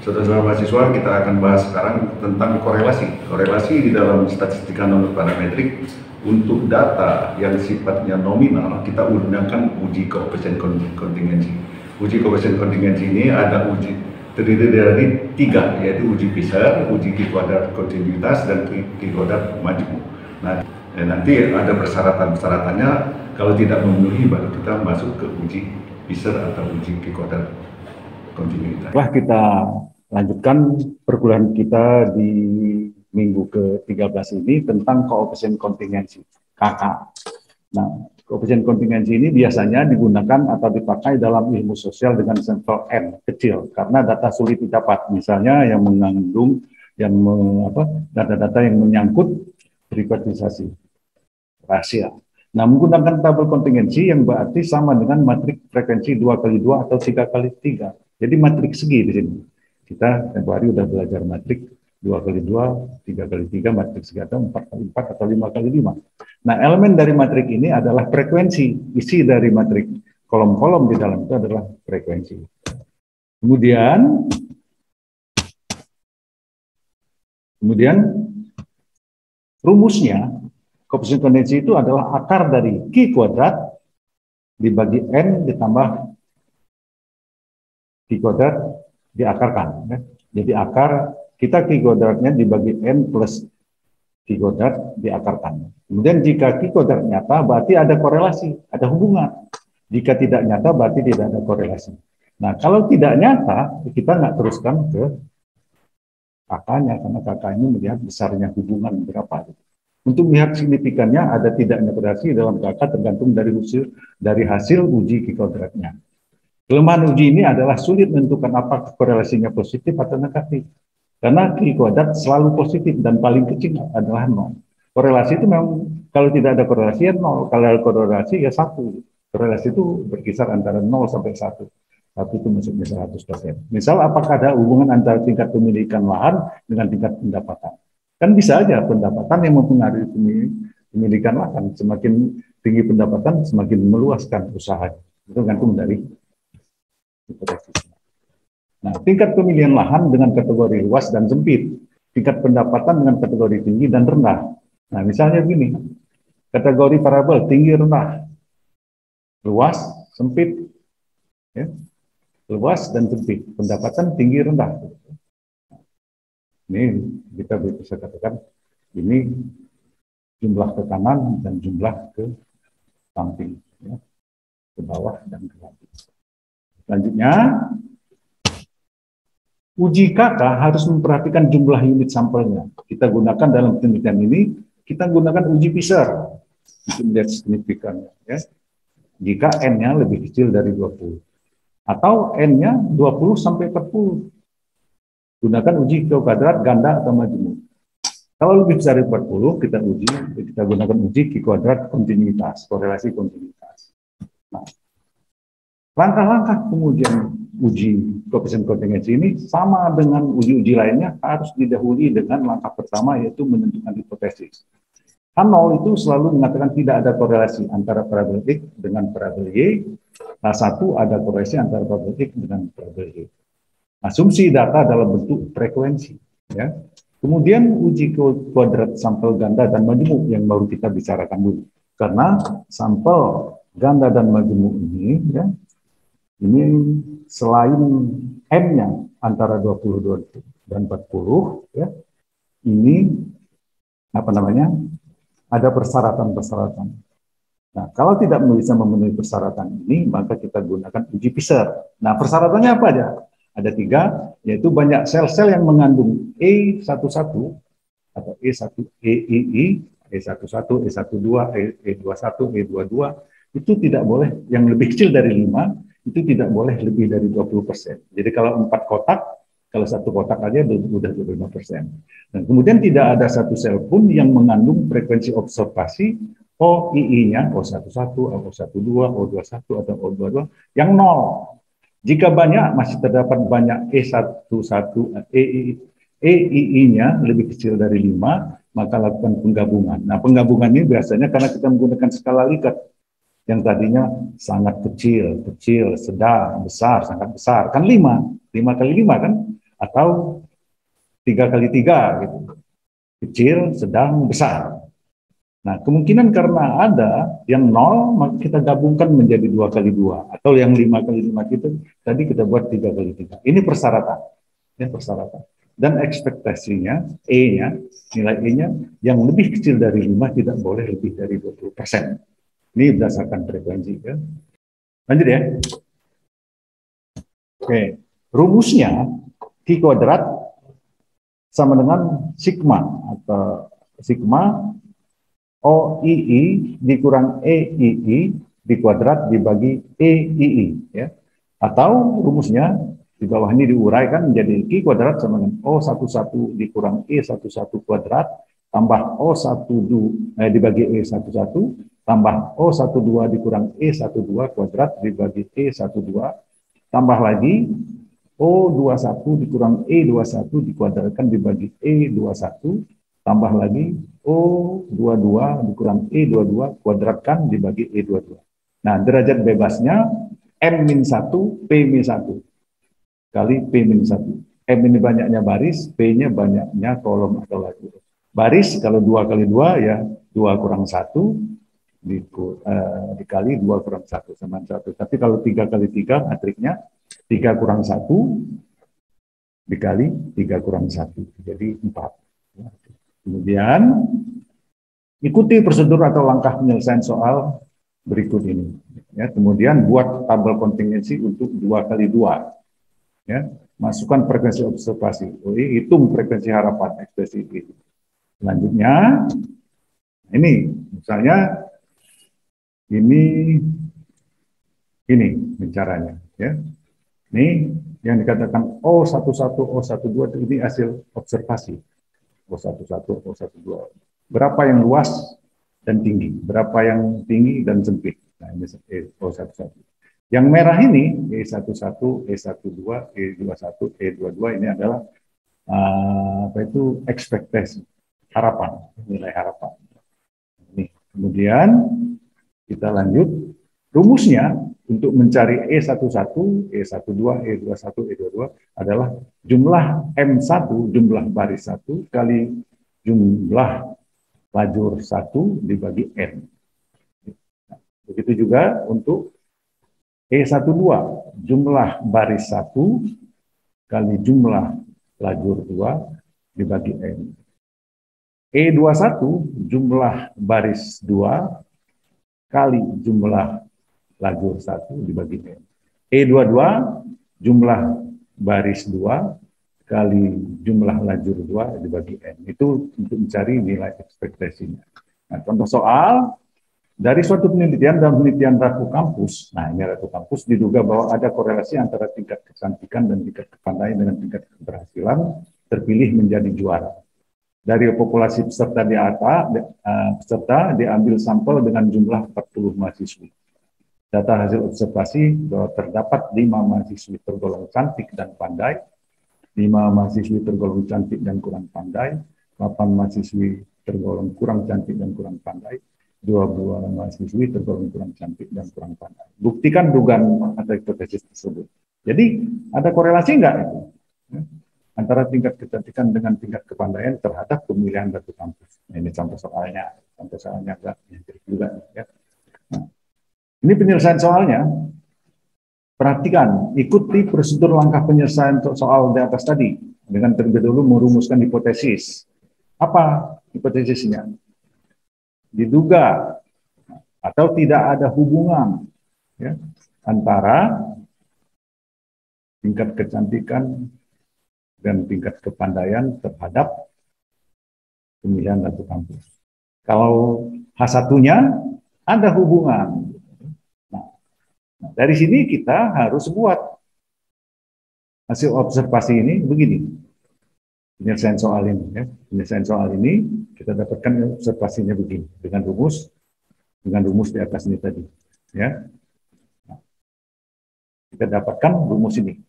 Saudara-saudara mahasiswa, kita akan bahas sekarang tentang korelasi. Korelasi di dalam statistika non-parametrik untuk data yang sifatnya nominal, kita gunakan uji koefisien kontingensi. Uji koefisien kontingensi ini ada terdiri dari 3, yaitu uji Fisher, uji Q-kuadrat kontinuitas, dan Q-kuadrat majmuk. Nah, nanti ada persyaratan-persyaratannya. Kalau tidak memenuhi, baru kita masuk ke uji Fisher atau uji Q-kuadrat kontinuitas. Setelah kita lanjutkan perkuliahan kita di minggu ke-13 ini tentang koefisien kontingensi, KK. Nah, koefisien kontingensi ini biasanya digunakan atau dipakai dalam ilmu sosial dengan sampel N kecil, karena data sulit didapat. Misalnya yang mengandung data-data yang menyangkut privatisasi rahasia. Nah, menggunakan tabel kontingensi yang berarti sama dengan matrik frekuensi 2x2 atau 3x3. Jadi matrik segi di sini. Kita tempoh hari udah belajar matrik 2x2, 3x3, matrik segi atau 4x4 atau 5x5. Nah, elemen dari matrik ini adalah frekuensi. Isi dari matrik kolom-kolom di dalam itu adalah frekuensi. Kemudian rumusnya, koefisien kontingensi itu adalah akar dari Q kuadrat dibagi N ditambah Q kuadrat diakarkan. Ya. Jadi akar kita Q kuadratnya dibagi N plus Q kuadrat diakarkan. Kemudian jika Q kuadrat nyata berarti ada korelasi, ada hubungan. Jika tidak nyata berarti tidak ada korelasi. Nah, kalau tidak nyata, kita nggak teruskan ke kakaknya, karena kakak ini melihat besarnya hubungan berapa. Untuk melihat signifikannya ada tidaknya korelasi dalam kakak tergantung dari hasil uji Q kuadratnya. Kelemahan uji ini adalah sulit menentukan apakah korelasinya positif atau negatif. Karena Q kuadrat selalu positif dan paling kecil adalah 0. Korelasi itu memang kalau tidak ada korelasi ya 0. Kalau ada korelasi ya 1. Korelasi itu berkisar antara 0 sampai 1. 1 itu maksudnya 100%. Misal apakah ada hubungan antara tingkat pemilikan lahan dengan tingkat pendapatan. Kan bisa aja pendapatan yang mempengaruhi pemilikan lahan. Semakin tinggi pendapatan semakin meluaskan usaha. Itu gantung dari hipotesis. Nah, tingkat pemilihan lahan dengan kategori luas dan sempit, tingkat pendapatan dengan kategori tinggi dan rendah. Nah, misalnya begini, kategori parabel tinggi rendah, luas, sempit, ya, luas dan sempit, pendapatan tinggi rendah. Ini kita bisa katakan ini jumlah ke kanan dan jumlah ke samping, ya, ke bawah dan ke atas. Selanjutnya, uji KK harus memperhatikan jumlah unit sampelnya. Kita gunakan dalam penelitian ini, kita gunakan uji Fisher untuk melihat signifikannya. Ya. Jika N-nya lebih kecil dari 20. Atau N-nya 20 sampai 40. Gunakan uji Q kuadrat ganda atau majmuk. Kalau lebih besar dari 40, kita gunakan uji Q kuadrat kontinuitas, korelasi kontinuitas. Nah, langkah-langkah kemudian uji koefisien kontingensi ini sama dengan uji-uji lainnya harus didahului dengan langkah pertama yaitu menentukan hipotesis. H0 itu selalu mengatakan tidak ada korelasi antara parabel X dengan parabel Y. H1 ada korelasi antara parabel X dengan parabel Y. Asumsi data dalam bentuk frekuensi. Ya. Kemudian uji kuadrat sampel ganda dan majmuk yang baru kita bicarakan dulu. Karena sampel ganda dan majmuk ini, ya, ini selain M-nya antara 22 dan 40, ya, ini ada persyaratan-persyaratan. Nah, kalau tidak bisa memenuhi persyaratan ini, maka kita gunakan uji Fisher. Nah, persyaratannya apa aja? Ada 3, yaitu banyak sel-sel yang mengandung E11 atau E1, EII, E11, E12, E21, E22, itu tidak boleh, yang lebih kecil dari 5, itu tidak boleh lebih dari 20%. Jadi kalau 4 kotak, kalau 1 kotak aja sudah 25%. Dan kemudian tidak ada satu sel pun yang mengandung frekuensi observasi OII-nya, O11, O12, O21, atau O22, yang 0. Jika banyak, masih terdapat banyak E11, EII-nya lebih kecil dari 5, maka lakukan penggabungan. Nah, penggabungan ini biasanya karena kita menggunakan skala Likert, yang tadinya sangat kecil, sedang, besar, sangat besar. Kan 5 kali 5 kan? atau 3 kali 3 gitu. Kecil, sedang, besar. Nah, kemungkinan karena ada yang 0, maka kita gabungkan menjadi 2 kali 2. Atau yang 5 kali 5 itu, tadi kita buat 3 kali 3. Ini persyaratan. Ini persyaratan. Dan ekspektasinya, E-nya, nilai E-nya, yang lebih kecil dari 5 tidak boleh lebih dari 20%. Ini berdasarkan frekuensi. Ya. Lanjut ya. Oke. Rumusnya, Q kuadrat sama dengan sigma, atau sigma OII dikurang EII di kuadrat dibagi EII, ya. Atau rumusnya di bawah ini diuraikan menjadi Q kuadrat sama dengan O11 dikurang E11 kuadrat tambah O12 dibagi E11 tambah O12 dikurang E12 kuadrat dibagi E12 tambah lagi O21 dikurang E21 dikuadratkan dibagi E21 tambah lagi O22 dikurang E22 kuadratkan dibagi E22. Nah, derajat bebasnya M-1 P-1 kali P-1. M ini banyaknya baris, P-nya banyaknya kolom atau lajur. Baris kalau 2 kali 2 ya 2 kurang 1 dikali 2 kurang 1 sama 1. Tapi kalau 3 kali 3 matriknya 3 kurang 1 dikali 3 kurang 1. Jadi 4. Kemudian ikuti prosedur atau langkah penyelesaian soal berikut ini. Ya, kemudian buat tabel kontingensi untuk 2 kali 2. Ya, masukkan frekuensi observasi. Hitung frekuensi harapan ekspresi ini. Selanjutnya, ini misalnya ini caranya. Ya. Ini yang dikatakan O11, O12 ini hasil observasi. O11, O12. Berapa yang luas dan tinggi, berapa yang tinggi dan sempit. Nah, ini O11. Yang merah ini, E11, E12, E21, E22 ini adalah ekspektasi, harapan, nilai harapan. Ini. Kemudian kita lanjut, rumusnya untuk mencari E11, E12, E21, E22 adalah jumlah M1, jumlah baris 1 kali jumlah lajur 1 dibagi N. Begitu juga untuk E12, jumlah baris 1 kali jumlah lajur 2 dibagi N. E21, jumlah baris 2 kali jumlah lajur 1 dibagi N. E22, jumlah baris 2 kali jumlah lajur 2 dibagi N. Itu untuk mencari nilai ekspektasinya. Nah, contoh soal, dari suatu penelitian dan penelitian Ratu Kampus, nah ini Ratu Kampus, diduga bahwa ada korelasi antara tingkat kecantikan dan tingkat kepandaian dengan tingkat keberhasilan terpilih menjadi juara. Dari populasi peserta peserta diambil sampel dengan jumlah 40 mahasiswi. Data hasil observasi bahwa terdapat 5 mahasiswi tergolong cantik dan pandai, 5 mahasiswi tergolong cantik dan kurang pandai, 8 mahasiswi tergolong kurang cantik dan kurang pandai, 2 mahasiswi tergolong kurang cantik dan kurang pandai. Buktikan dugaan atau hipotesis tersebut. Jadi ada korelasi enggak itu? Antara tingkat kecantikan dengan tingkat kepandaian terhadap pemilihan Ratu Kampus. Nah, ini contoh soalnya agak mirip juga. Ya. Nah, ini penyelesaian soalnya. Perhatikan, ikuti prosedur langkah penyelesaian soal di atas tadi dengan terlebih dahulu merumuskan hipotesis. Apa hipotesisnya? Diduga atau tidak ada hubungan ya, antara tingkat kecantikan dan tingkat kepandaian terhadap pemilihan Ratu Kampus. Kalau H1-nya ada hubungan. Nah, dari sini kita harus buat hasil observasi ini begini. Penyelesaian soal ini, ya. Penyelesaian soal ini kita dapatkan observasinya begini dengan rumus di atas ini tadi, ya. Nah, kita dapatkan rumus ini.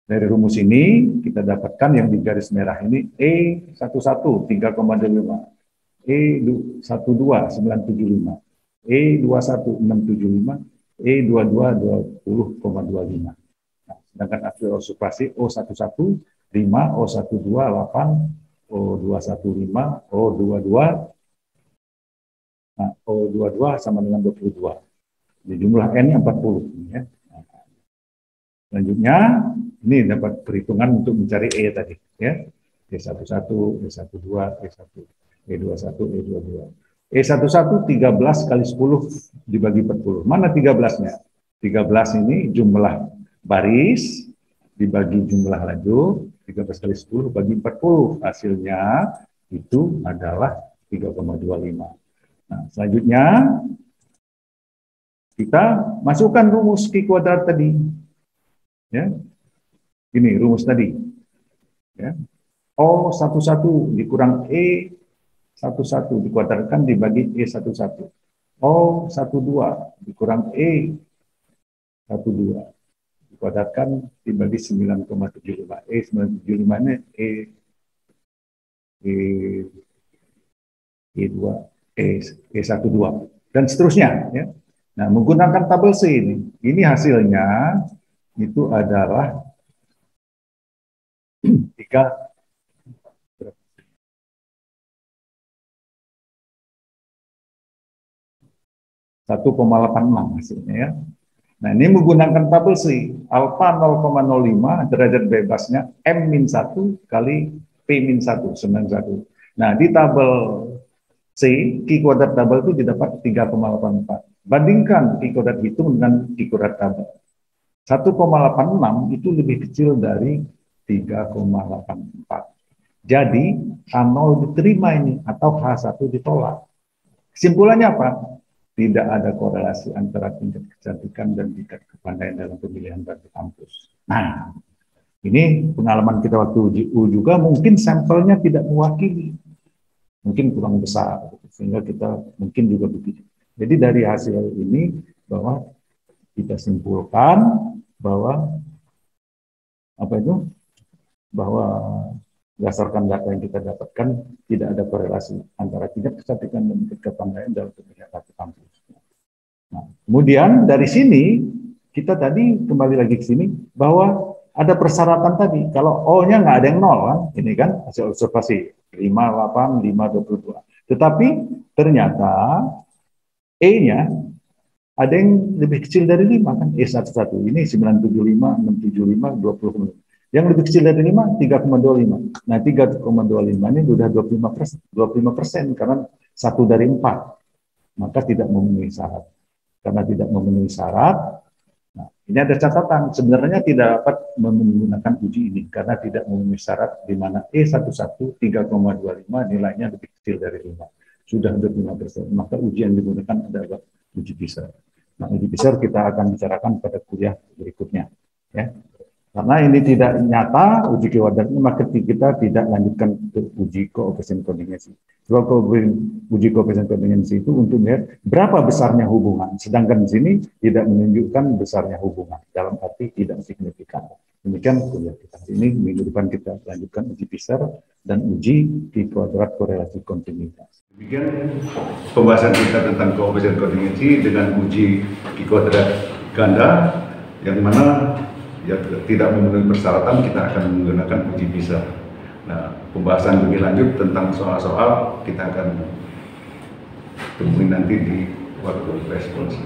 Dari rumus ini kita dapatkan yang di garis merah ini E11 3,25, E12 975, E21 675, E22 20,25. Nah, sedangkan hasil observasi O11 5, O12 8, O215, O22, nah, O22 sama dengan 22. Jadi jumlah N-nya 40. Ya. Nah, selanjutnya, ini dapat perhitungan untuk mencari E tadi. Ya. E11, E12, E1, E21, E22. E11 13 kali 10 dibagi 40. Mana 13-nya? 13 ini jumlah baris dibagi jumlah lajur, 13 kali 10 bagi 40. Hasilnya itu adalah 3,25. Nah, selanjutnya kita masukkan rumus Q kuadrat tadi. Ya. Ini rumus tadi. Ya. O11 dikurang E11 dikuadratkan dibagi E11. O12 dikurang E12 dikuadratkan dibagi 9,75. E975 ini E12 dan seterusnya. Ya. Nah, menggunakan tabel C ini hasilnya itu adalah 1,86 hasilnya ya. Nah, ini menggunakan tabel C, alfa 0,05 derajat bebasnya M-1 kali P-1, 91. Nah, di tabel C, Q kuadrat tabel itu didapat 3,84. Bandingkan Q kuadrat hitung dengan Q kuadrat tabel. 1,86 itu lebih kecil dari 3,84. Jadi, H0 diterima ini, atau H1 ditolak. Kesimpulannya apa? Tidak ada korelasi antara tingkat kecantikan dan tingkat kepandaian dalam pemilihan batu kampus. Nah, ini pengalaman kita waktu uji juga, mungkin sampelnya tidak mewakili, mungkin kurang besar, sehingga kita mungkin juga begitu. Jadi dari hasil ini bahwa kita simpulkan bahwa bahwa berdasarkan data yang kita dapatkan tidak ada korelasi antara tingkat kecantikan dan tingkat kepandaian dalam pemilihan batu kampus. Nah, kemudian dari sini kita tadi kembali lagi ke sini bahwa ada persyaratan tadi. Kalau O-nya nggak ada yang 0 kan, ini kan hasil observasi 5, 8, 5, 22. Tetapi ternyata E-nya ada yang lebih kecil dari 5 kan, E11 ini 975, 675, 20. Yang lebih kecil dari 5, 3,25. Nah, 3,25 ini sudah 25%, karena 1 dari 4. Maka tidak memenuhi syarat. Karena tidak memenuhi syarat, nah, ini ada catatan, sebenarnya tidak dapat menggunakan uji ini, karena tidak memenuhi syarat, di mana E11 3,25 nilainya lebih kecil dari 5. Sudah 25%, maka uji yang digunakan adalah uji PISA. Nah, uji PISA kita akan bicarakan pada kuliah berikutnya. Ya. Karena ini tidak nyata uji kuadratnya, maka kita tidak lanjutkan ke uji koefisien kontingensi. Sebab uji koefisien kontingensi itu untuk melihat berapa besarnya hubungan, sedangkan di sini tidak menunjukkan besarnya hubungan, dalam arti tidak signifikan. Demikian kuliah kita hari ini. Minggu depan kita lanjutkan uji PISA dan uji Q kuadrat korelasi kontinuitas. Demikian pembahasan kita tentang koefisien kontingensi dengan uji Q kuadrat ganda, yang mana ya tidak memenuhi persyaratan, kita akan menggunakan uji PISA. Nah, pembahasan lebih lanjut tentang soal-soal kita akan temui nanti di waktu respons.